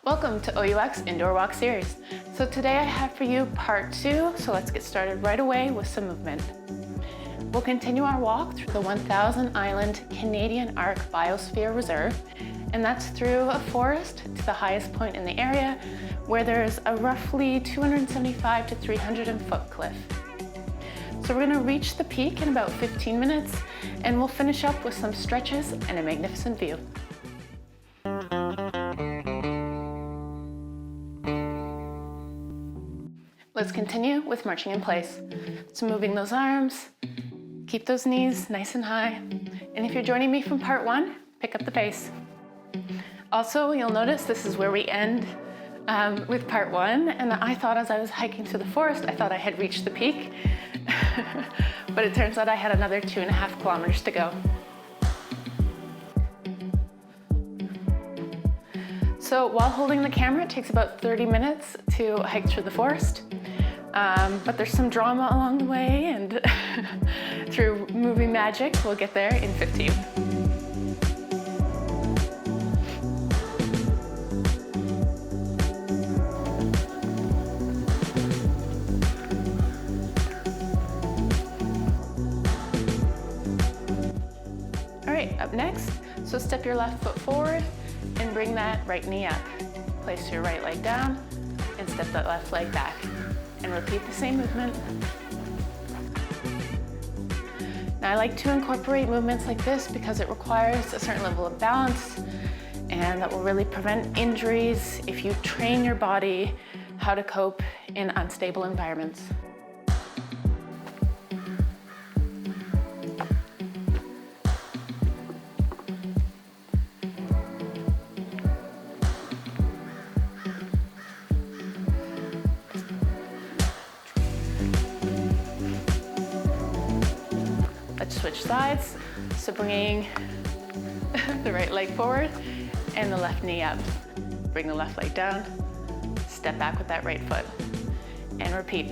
Welcome to OUAC's Indoor Walk Series. So today I have for you part 2, so let's get started right away with some movement. We'll continue our walk through the 1,000 Island Canadian Arc Biosphere Reserve, and that's through a forest to the highest point in the area where there's a roughly 275 to 300 foot cliff. So we're gonna reach the peak in about 15 minutes, and we'll finish up with some stretches and a magnificent view. Let's continue with marching in place. So moving those arms, keep those knees nice and high. And if you're joining me from part 1, pick up the pace. Also, you'll notice this is where we end with part 1. And I thought as I was hiking through the forest, I thought I had reached the peak. But it turns out I had another 2.5 kilometers to go. So while holding the camera, it takes about 30 minutes to hike through the forest. But there's some drama along the way, and through movie magic, we'll get there in 15. All right, up next, so step your left foot forward and bring that right knee up. Place your right leg down and step that left leg back. And repeat the same movement. Now I like to incorporate movements like this because it requires a certain level of balance, and that will really prevent injuries if you train your body how to cope in unstable environments. Switch sides, so bringing the right leg forward and the left knee up. Bring the left leg down, step back with that right foot, and repeat.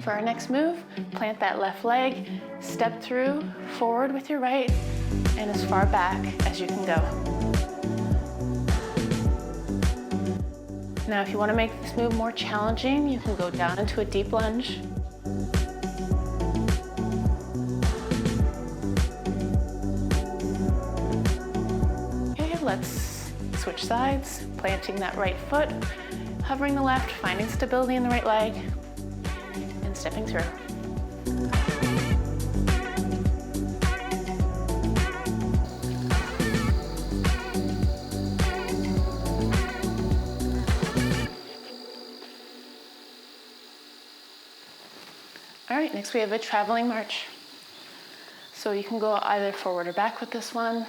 For our next move, plant that left leg, step through, forward with your right, and as far back as you can go. Now, if you want to make this move more challenging, you can go down into a deep lunge. Okay, let's switch sides, planting that right foot, hovering the left, finding stability in the right leg, stepping through. All right, next we have a traveling march. So you can go either forward or back with this one.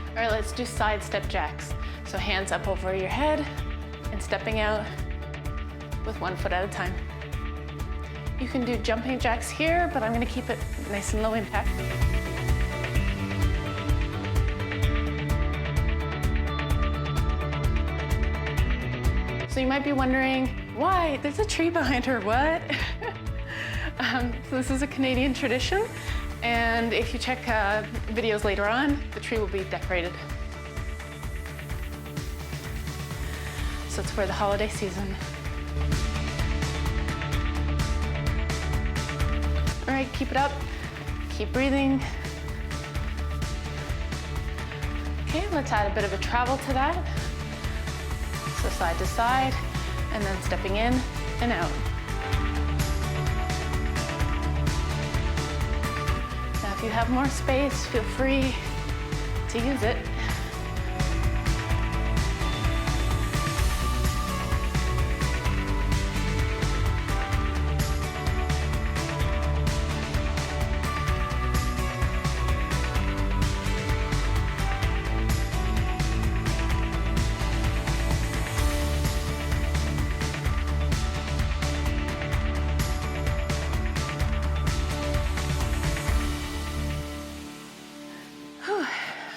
All right, let's do side step jacks. So hands up over your head and stepping out with one foot at a time. You can do jumping jacks here, but I'm gonna keep it nice and low impact. So you might be wondering, why? There's a tree behind her, what? So this is a Canadian tradition. And if you check videos later on, the tree will be decorated. So it's for the holiday season. All right, keep it up. Keep breathing. Okay, let's add a bit of a travel to that. So side to side, and then stepping in and out. Now if you have more space, feel free to use it.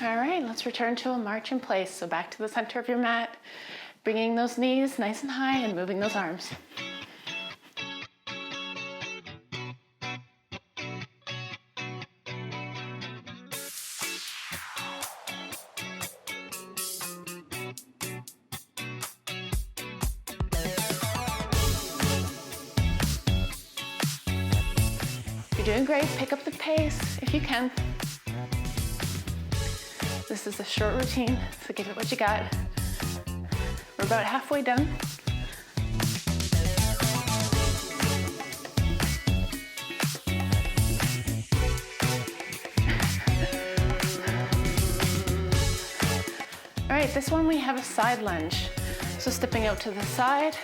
All right, let's return to a march in place. So back to the center of your mat, bringing those knees nice and high and moving those arms. You're doing great. Pick up the pace if you can. This is a short routine, so give it what you got. We're about halfway done. All right, this one we have a side lunge. So stepping out to the side,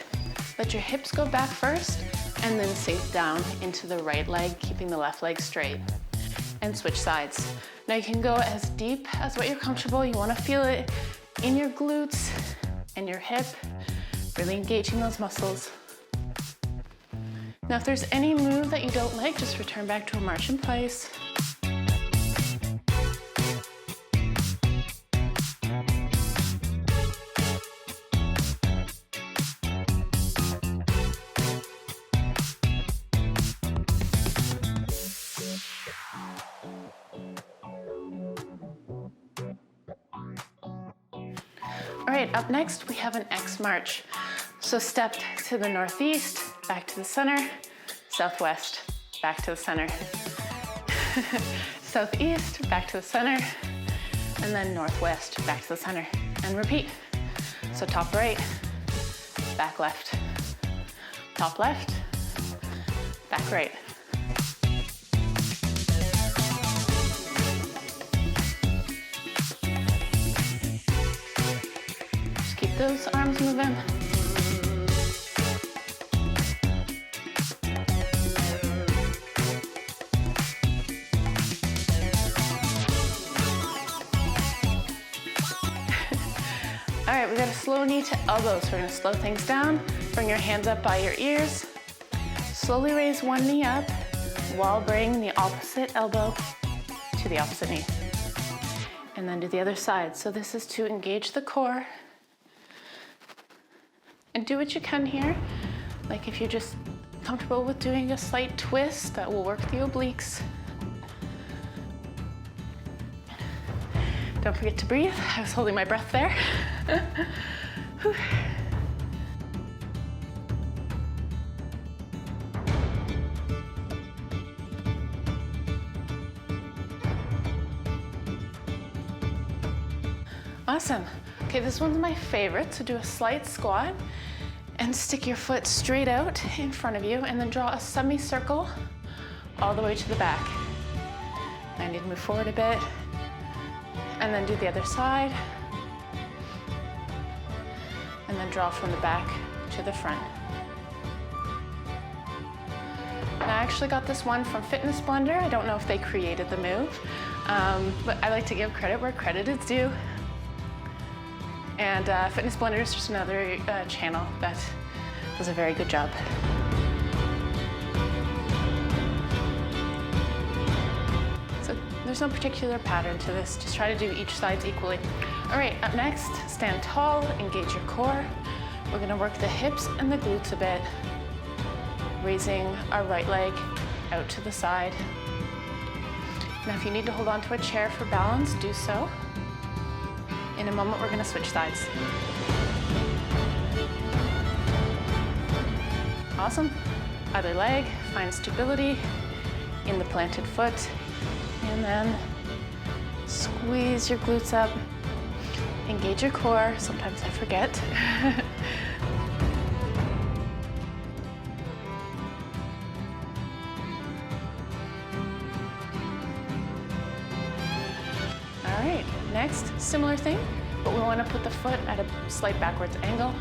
let your hips go back first, and then sink down into the right leg, keeping the left leg straight. And switch sides. Now you can go as deep as what you're comfortable. You want to feel it in your glutes and your hip, really engaging those muscles. Now if there's any move that you don't like, just return back to a march in place. All right, up next, we have an X march. So step to the northeast, back to the center, southwest, back to the center, southeast, back to the center, and then northwest, back to the center, and repeat. So top right, back left, top left, back right. Those arms moving. All right, we got a slow knee to elbow, so we're gonna slow things down. Bring your hands up by your ears. Slowly raise one knee up while bringing the opposite elbow to the opposite knee. And then do the other side. So this is to engage the core. And do what you can here. Like if you're just comfortable with doing a slight twist, that will work the obliques. Don't forget to breathe. I was holding my breath there. Awesome. Okay, this one's my favorite, so do a slight squat and stick your foot straight out in front of you and then draw a semicircle all the way to the back. I need to move forward a bit and then do the other side and then draw from the back to the front. And I actually got this one from Fitness Blender. I don't know if they created the move, but I like to give credit where credit is due. And Fitness Blender is just another channel that does a very good job. So there's no particular pattern to this. Just try to do each side equally. All right, up next, stand tall, engage your core. We're gonna work the hips and the glutes a bit, raising our right leg out to the side. Now, if you need to hold on to a chair for balance, do so. In a moment, we're gonna switch sides. Awesome. Other leg, find stability in the planted foot, and then squeeze your glutes up, engage your core. Sometimes I forget. All right, next, similar thing, but we want to put the foot at a slight backwards angle.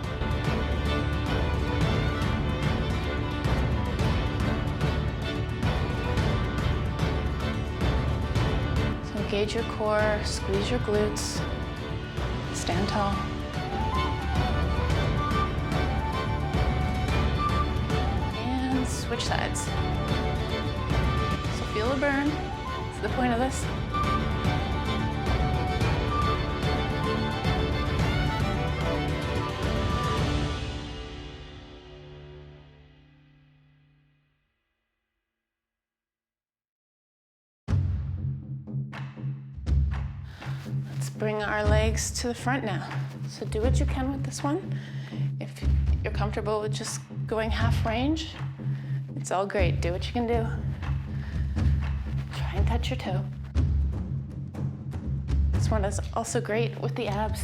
Engage your core, squeeze your glutes, stand tall. And switch sides. So feel the burn. That's the point of this. Bring our legs to the front now. So do what you can with this one. If you're comfortable with just going half range, it's all great. Do what you can do. Try and touch your toe. This one is also great with the abs,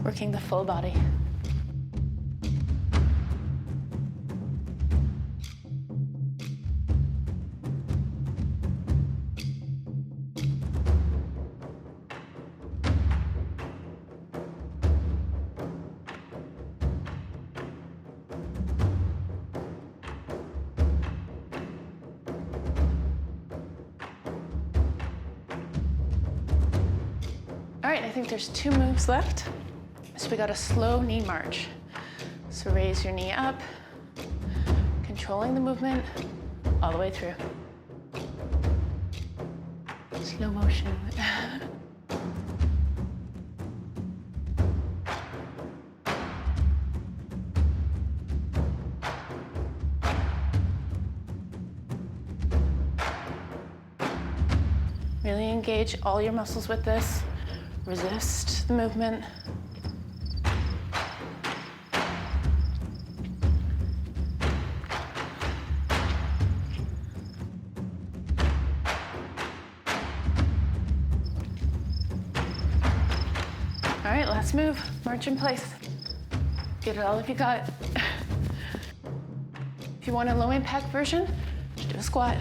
working the full body. All right, I think there's 2 moves left. So we got a slow knee march. So raise your knee up, controlling the movement all the way through. Slow motion. Really engage all your muscles with this. Resist the movement. All right, last move, march in place. Get it all if you got it. If you want a low impact version, just do a squat.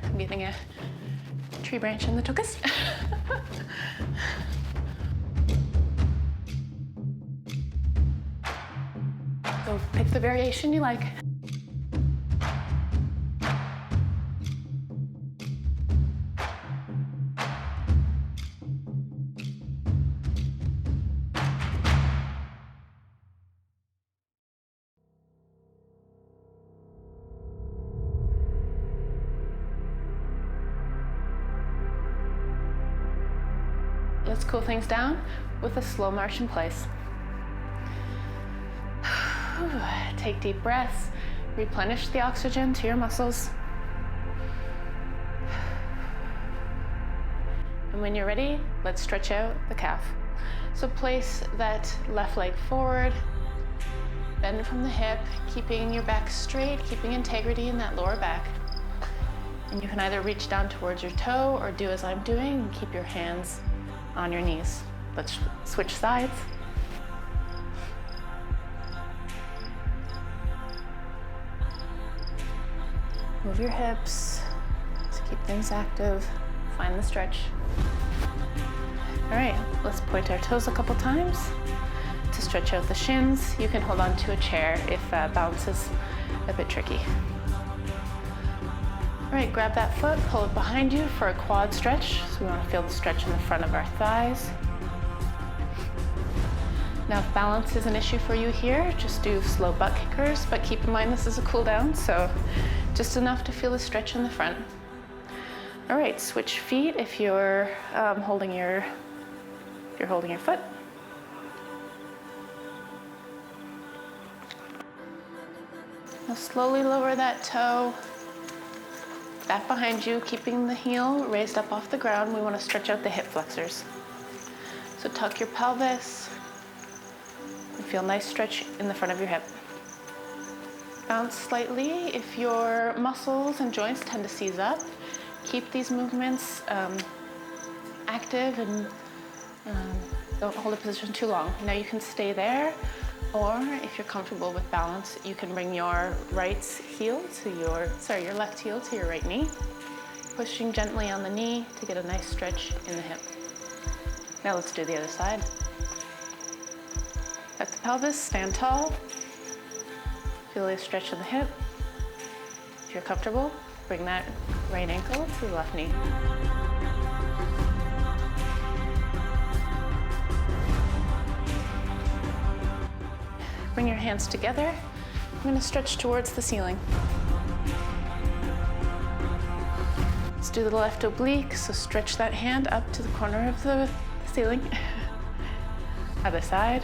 I'm getting a tree branch in the tuchus. So pick the variation you like. Let's cool things down with a slow march in place. Take deep breaths, replenish the oxygen to your muscles. And when you're ready, let's stretch out the calf. So place that left leg forward, bend from the hip, keeping your back straight, keeping integrity in that lower back. And you can either reach down towards your toe or do as I'm doing and keep your hands on your knees. Let's switch sides. Move your hips to keep things active. Find the stretch. All right, let's point our toes a couple times to stretch out the shins. You can hold on to a chair if balance is a bit tricky. All right, grab that foot, pull it behind you for a quad stretch. So we want to feel the stretch in the front of our thighs. Now, if balance is an issue for you here, just do slow butt kickers, but keep in mind this is a cool down, so just enough to feel the stretch in the front. All right, switch feet if you're holding your foot. Now slowly lower that toe back behind you, keeping the heel raised up off the ground. We want to stretch out the hip flexors. So tuck your pelvis and feel a nice stretch in the front of your hip. Bounce slightly if your muscles and joints tend to seize up. Keep these movements active and don't hold a position too long. Now you can stay there, or if you're comfortable with balance, you can bring your right heel to your left heel to your right knee, pushing gently on the knee to get a nice stretch in the hip. Now let's do the other side. Tuck the pelvis, stand tall. Feel a stretch in the hip. If you're comfortable, bring that right ankle to the left knee. Bring your hands together. I'm going to stretch towards the ceiling. Let's do the left oblique, so stretch that hand up to the corner of the ceiling. Other side.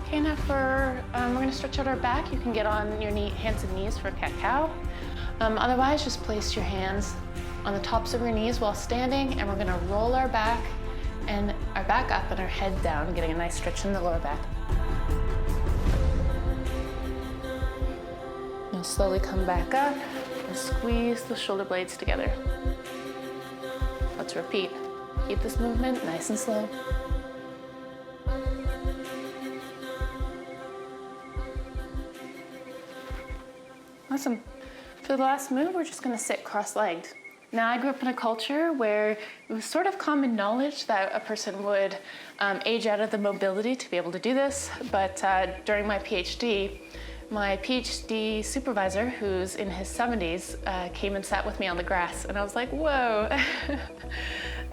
Okay, now we're going to stretch out our back. You can get on your hands and knees for cat-cow. Otherwise, just place your hands on the tops of your knees while standing, and we're going to roll our back up and our head down, getting a nice stretch in the lower back. Now slowly come back up and squeeze the shoulder blades together. Let's repeat. Keep this movement nice and slow. Awesome. For the last move, we're just going to sit cross-legged. Now, I grew up in a culture where it was sort of common knowledge that a person would age out of the mobility to be able to do this, but during my PhD supervisor, who's in his 70s, came and sat with me on the grass, and I was like, whoa.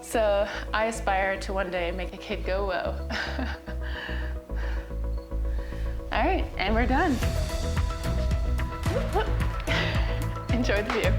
So I aspire to one day make a kid go whoa. All right, and we're done. Enjoy the view.